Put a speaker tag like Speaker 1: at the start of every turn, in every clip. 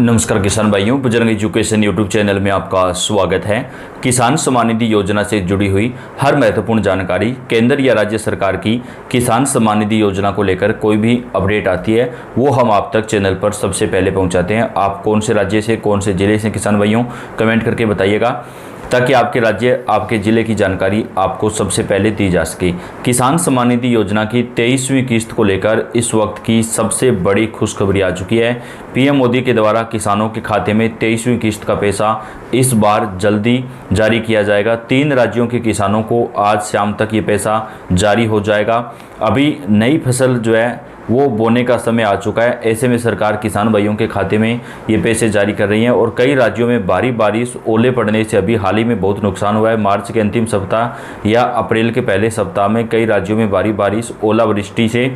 Speaker 1: नमस्कार किसान भाइयों, बजरंग एजुकेशन यूट्यूब चैनल में आपका स्वागत है। किसान सम्मान निधि योजना से जुड़ी हुई हर महत्वपूर्ण जानकारी, केंद्र या राज्य सरकार की किसान सम्मान निधि योजना को लेकर कोई भी अपडेट आती है वो हम आप तक चैनल पर सबसे पहले पहुंचाते हैं। आप कौन से राज्य से, कौन से जिले से किसान भाइयों कमेंट करके बताइएगा, ताकि आपके राज्य, आपके ज़िले की जानकारी आपको सबसे पहले दी जा सके। किसान सम्मान निधि योजना की 23वीं किस्त को लेकर इस वक्त की सबसे बड़ी खुशखबरी आ चुकी है। पीएम मोदी के द्वारा किसानों के खाते में 23वीं किस्त का पैसा इस बार जल्दी जारी किया जाएगा। 3 राज्यों के किसानों को आज शाम तक ये पैसा जारी हो जाएगा। अभी नई फसल जो है वो बोने का समय आ चुका है। ऐसे में सरकार किसान भाइयों के खाते में ये पैसे जारी कर रही है और कई राज्यों में भारी बारिश, ओले पड़ने से अभी हाल ही में बहुत नुकसान हुआ है। मार्च के अंतिम सप्ताह या अप्रैल के पहले सप्ताह में कई राज्यों में भारी बारिश, ओलावृष्टि से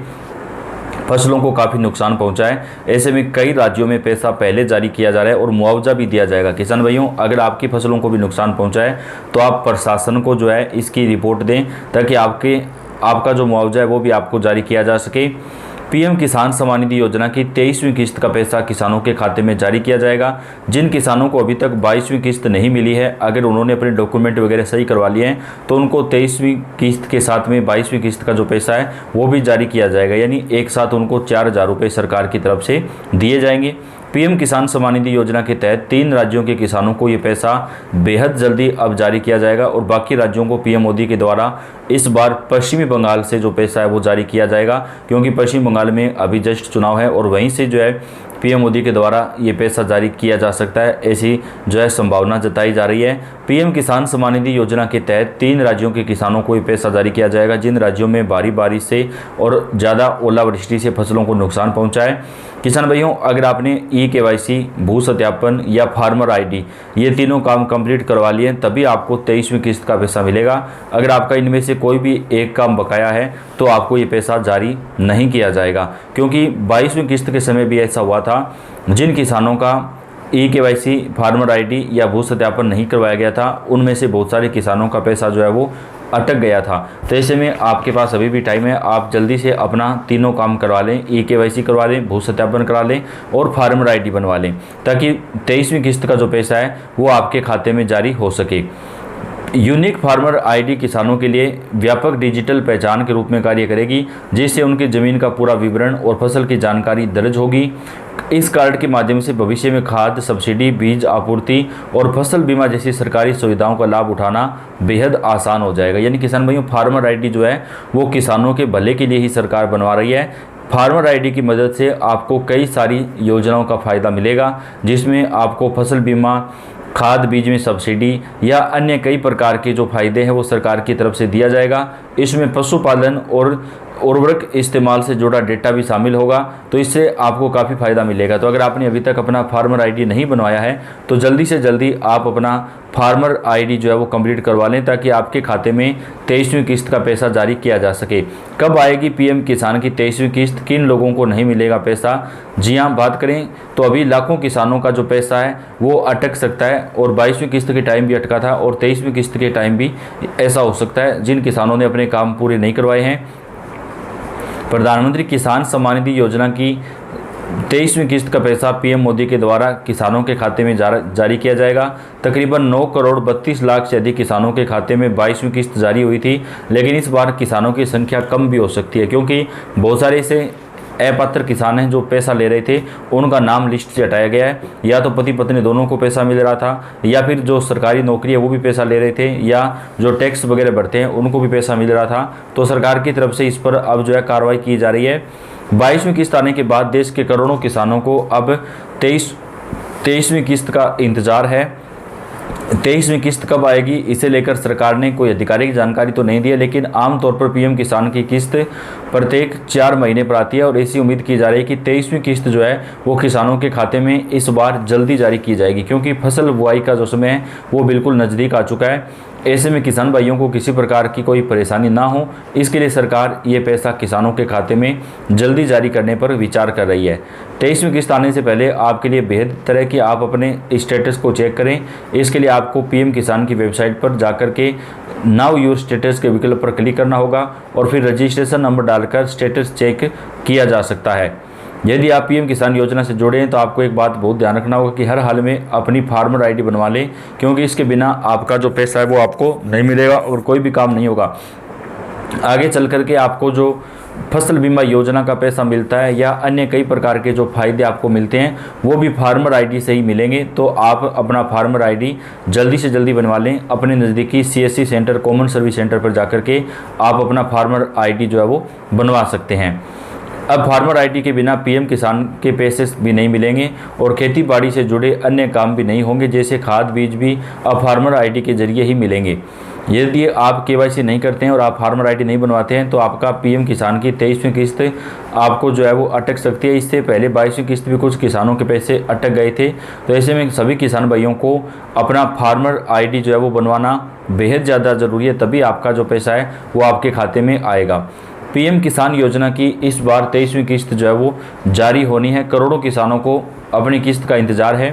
Speaker 1: फसलों को काफ़ी नुकसान पहुंचा है। ऐसे में कई राज्यों में पैसा पहले जारी किया जा रहा है और मुआवजा भी दिया जाएगा। किसान भाइयों, अगर आपकी फसलों को भी नुकसान पहुंचा है तो आप प्रशासन को जो है इसकी रिपोर्ट दें, ताकि आपका जो मुआवजा है वो भी आपको जारी किया जा सके। पीएम किसान सम्मान निधि योजना की 23वीं किस्त का पैसा किसानों के खाते में जारी किया जाएगा। जिन किसानों को अभी तक 22वीं किस्त नहीं मिली है, अगर उन्होंने अपने डॉक्यूमेंट वगैरह सही करवा लिए हैं तो उनको 23वीं किस्त के साथ में 22वीं किस्त का जो पैसा है वो भी जारी किया जाएगा। यानी एक साथ उनको 4,000 रुपये सरकार की तरफ से दिए जाएंगे। पीएम किसान सम्मान निधि योजना के तहत 3 राज्यों के किसानों को ये पैसा बेहद जल्दी अब जारी किया जाएगा और बाकी राज्यों को पीएम मोदी के द्वारा इस बार पश्चिमी बंगाल से जो पैसा है वो जारी किया जाएगा, क्योंकि पश्चिम बंगाल में अभी जस्ट चुनाव है और वहीं से जो है पीएम मोदी के द्वारा ये पैसा जारी किया जा सकता है, ऐसी जो है संभावना जताई जा रही है। पीएम किसान सम्मान निधि योजना के तहत 3 राज्यों के किसानों को ये पैसा जारी किया जाएगा जिन राज्यों में भारी बारिश से और ज़्यादा ओलावृष्टि से फसलों को नुकसान पहुंचा है। किसान भाइयों, अगर आपने KYC, भू सत्यापन या फार्मर ID ये तीनों काम कंप्लीट करवा लिए तभी आपको 23वीं किस्त का पैसा मिलेगा। अगर आपका इनमें से कोई भी एक काम बकाया है तो आपको ये पैसा जारी नहीं किया जाएगा, क्योंकि 22वीं किस्त के समय भी ऐसा हुआ था। जिन किसानों का KYC, फार्मर ID या भू सत्यापन नहीं करवाया गया था, उनमें से बहुत सारे किसानों का पैसा जो है वो अटक गया था। तो ऐसे में आपके पास अभी भी टाइम है, आप जल्दी से अपना तीनों काम करवा लें, KYC करवा लें, भू सत्यापन करा लें और फार्मर ID बनवा लें, ताकि 23वीं किस्त का जो पैसा है वो आपके खाते में जारी हो सके। यूनिक फार्मर ID किसानों के लिए व्यापक डिजिटल पहचान के रूप में कार्य करेगी, जिससे उनकी ज़मीन का पूरा विवरण और फसल की जानकारी दर्ज होगी। इस कार्ड के माध्यम से भविष्य में खाद सब्सिडी, बीज आपूर्ति और फसल बीमा जैसी सरकारी सुविधाओं का लाभ उठाना बेहद आसान हो जाएगा। यानी किसान भाइयों, फार्मर ID जो है वो किसानों के भले के लिए ही सरकार बनवा रही है। फार्मर ID की मदद से आपको कई सारी योजनाओं का फ़ायदा मिलेगा, जिसमें आपको फसल बीमा, खाद बीज में सब्सिडी या अन्य कई प्रकार के जो फायदे हैं वो सरकार की तरफ से दिया जाएगा। इसमें पशुपालन और उर्वरक इस्तेमाल से जुड़ा डेटा भी शामिल होगा, तो इससे आपको काफ़ी फ़ायदा मिलेगा। तो अगर आपने अभी तक अपना फार्मर ID नहीं बनवाया है तो जल्दी से जल्दी आप अपना फार्मर ID जो है वो कंप्लीट करवा लें, ताकि आपके खाते में 23वीं किस्त का पैसा जारी किया जा सके। कब आएगी पीएम किसान की 23वीं किस्त, किन लोगों को नहीं मिलेगा पैसा? जी हाँ, बात करें तो अभी लाखों किसानों का जो पैसा है वो अटक सकता है और 22वीं किस्त के टाइम भी अटका था और 23वीं किस्त के टाइम भी ऐसा हो सकता है। जिन किसानों ने अपने काम पूरे नहीं करवाए हैं, प्रधानमंत्री किसान सम्मान निधि योजना की 23वीं किस्त का पैसा पीएम मोदी के द्वारा किसानों के खाते में जारी किया जाएगा। तकरीबन 9 करोड़ 32 लाख से अधिक किसानों के खाते में 22वीं किस्त जारी हुई थी, लेकिन इस बार किसानों की संख्या कम भी हो सकती है, क्योंकि बहुत सारे ऐसे अपात्र किसान हैं जो पैसा ले रहे थे, उनका नाम लिस्ट से हटाया गया है। या तो पति पत्नी दोनों को पैसा मिल रहा था, या फिर जो सरकारी नौकरी है वो भी पैसा ले रहे थे, या जो टैक्स वगैरह भरते हैं उनको भी पैसा मिल रहा था। तो सरकार की तरफ से इस पर अब जो है कार्रवाई की जा रही है। 22वीं किस्त आने के बाद देश के करोड़ों किसानों को अब 23वीं किस्त का इंतज़ार है। 23वीं किस्त कब आएगी इसे लेकर सरकार ने कोई आधिकारिक जानकारी तो नहीं दी है, लेकिन आमतौर पर पीएम किसान की किस्त प्रत्येक 4 महीने पर आती है और ऐसी उम्मीद की जा रही है कि 23वीं किस्त जो है वो किसानों के खाते में इस बार जल्दी जारी की जाएगी, क्योंकि फसल बुआई का जो समय है वो बिल्कुल नज़दीक आ चुका है। ऐसे में किसान भाइयों को किसी प्रकार की कोई परेशानी ना हो, इसके लिए सरकार ये पैसा किसानों के खाते में जल्दी जारी करने पर विचार कर रही है। 23वीं किस्त आने से पहले आपके लिए बेहद तरह कि आप अपने स्टेटस को चेक करें। इसके लिए आपको पीएम किसान की वेबसाइट पर जाकर के नाउ योर स्टेटस के विकल्प पर क्लिक करना होगा और फिर रजिस्ट्रेशन नंबर डालकर स्टेटस चेक किया जा सकता है। यदि आप पीएम किसान योजना से जुड़े हैं तो आपको एक बात बहुत ध्यान रखना होगा कि हर हाल में अपनी फार्मर आईडी बनवा लें, क्योंकि इसके बिना आपका जो पैसा है वो आपको नहीं मिलेगा और कोई भी काम नहीं होगा। आगे चल कर के आपको जो फसल बीमा योजना का पैसा मिलता है या अन्य कई प्रकार के जो फायदे आपको मिलते हैं वो भी फार्मर आईडी से ही मिलेंगे। तो आप अपना फार्मर आईडी जल्दी से जल्दी बनवा लें। अपने नज़दीकी CSC centre, common service centre पर जाकर के आप अपना फार्मर आईडी जो है वो बनवा सकते हैं। अब फार्मर आईडी के बिना पीएम किसान के पैसे भी नहीं मिलेंगे और खेती बाड़ी से जुड़े अन्य काम भी नहीं होंगे, जैसे खाद बीज भी अब फार्मर आईडी के जरिए ही मिलेंगे। यदि आप KYC नहीं करते हैं और आप फार्मर आईडी नहीं बनवाते हैं तो आपका पीएम किसान की 23वीं किस्त आपको जो है वो अटक सकती है। इससे पहले 22वीं किस्त भी कुछ किसानों के पैसे अटक गए थे। तो ऐसे में सभी किसान भाइयों को अपना फार्मर आईडी जो है वो बनवाना बेहद ज़्यादा ज़रूरी है, तभी आपका जो पैसा है वो आपके खाते में आएगा। पीएम किसान योजना की इस बार 23वीं किस्त जो है वो जारी होनी है। करोड़ों किसानों को अपनी किस्त का इंतज़ार है।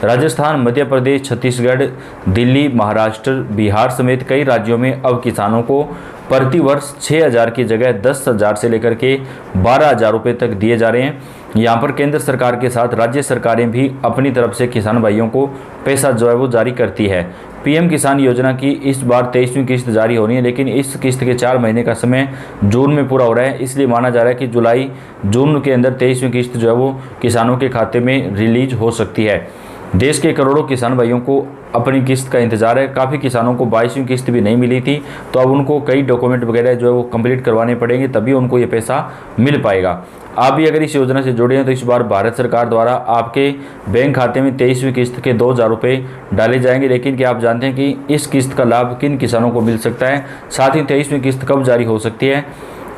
Speaker 1: राजस्थान, मध्य प्रदेश, छत्तीसगढ़, दिल्ली, महाराष्ट्र, बिहार समेत कई राज्यों में अब किसानों को प्रति वर्ष 6,000 की जगह 10,000 से लेकर के 12,000 रुपये तक दिए जा रहे हैं। यहाँ पर केंद्र सरकार के साथ राज्य सरकारें भी अपनी तरफ से किसान भाइयों को पैसा जो है वो जारी करती है। पीएम किसान योजना की इस बार 23वीं किस्त जारी होनी है, लेकिन इस किस्त के 4 महीने का समय जून में पूरा हो रहा है। इसलिए माना जा रहा है कि जुलाई जून के अंदर 23वीं किस्त जो है वो किसानों के खाते में रिलीज हो सकती है। देश के करोड़ों किसान भाइयों को अपनी किस्त का इंतज़ार है। काफ़ी किसानों को 22वीं किस्त भी नहीं मिली थी, तो अब उनको कई डॉक्यूमेंट वगैरह जो है वो कंप्लीट करवाने पड़ेंगे, तभी उनको ये पैसा मिल पाएगा। आप भी अगर इस योजना से जुड़े हैं तो इस बार भारत सरकार द्वारा आपके बैंक खाते में 23वीं किस्त के 2,000 रुपये डाले जाएंगे। लेकिन क्या आप जानते हैं कि इस किस्त का लाभ किन किसानों को मिल सकता है, साथ ही 23वीं किस्त कब जारी हो सकती है?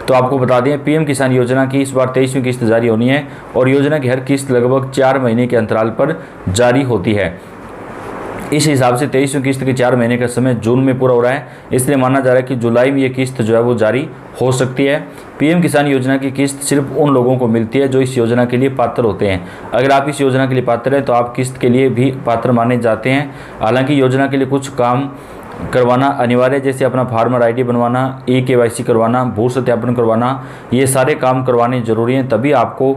Speaker 1: तो आपको बता दें, पीएम किसान योजना की इस बार 23वीं किस्त जारी होनी है और योजना की हर किस्त लगभग 4 महीने के अंतराल पर जारी होती है। इस हिसाब से 23वीं किस्त के 4 महीने का समय जून में पूरा हो रहा है, इसलिए माना जा रहा है कि जुलाई में ये किस्त जो है वो जारी हो सकती है। पीएम किसान योजना की किस्त सिर्फ उन लोगों को मिलती है जो इस योजना के लिए पात्र होते हैं। अगर आप इस योजना के लिए पात्र हैं तो आप किस्त के लिए भी पात्र माने जाते हैं। हालांकि योजना के लिए कुछ काम करवाना अनिवार्य है, जैसे अपना फार्मर आईडी बनवाना, KYC करवाना, भू सत्यापन करवाना, ये सारे काम करवाने जरूरी हैं, तभी आपको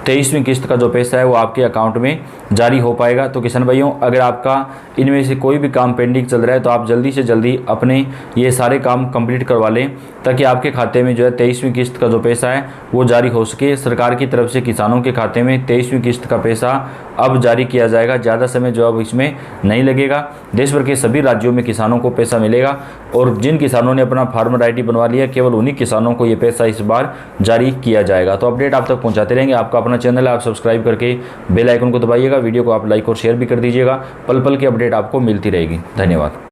Speaker 1: 23वीं किस्त का जो पैसा है वो आपके अकाउंट में जारी हो पाएगा। तो किसान भाइयों, अगर आपका इनमें से कोई भी काम पेंडिंग चल रहा है तो आप जल्दी से जल्दी अपने ये सारे काम कंप्लीट करवा लें, ताकि आपके खाते में जो है 23वीं किस्त का जो पैसा है वो जारी हो सके। सरकार की तरफ से किसानों के खाते में 23वीं किस्त का पैसा अब जारी किया जाएगा। ज़्यादा समय जो अब इसमें नहीं लगेगा। देश भर के सभी राज्यों में किसानों को पैसा मिलेगा और जिन किसानों ने अपना फार्मर आईडी बनवा लिया, केवल उन्हीं किसानों को ये पैसा इस बार जारी किया जाएगा। तो अपडेट आप तक पहुंचाते रहेंगे। आपका अपना चैनल है, आप सब्सक्राइब करके बेल आइकन को दबाइएगा। वीडियो को आप लाइक और शेयर भी कर दीजिएगा। पल पल की अपडेट आपको मिलती रहेगी। धन्यवाद।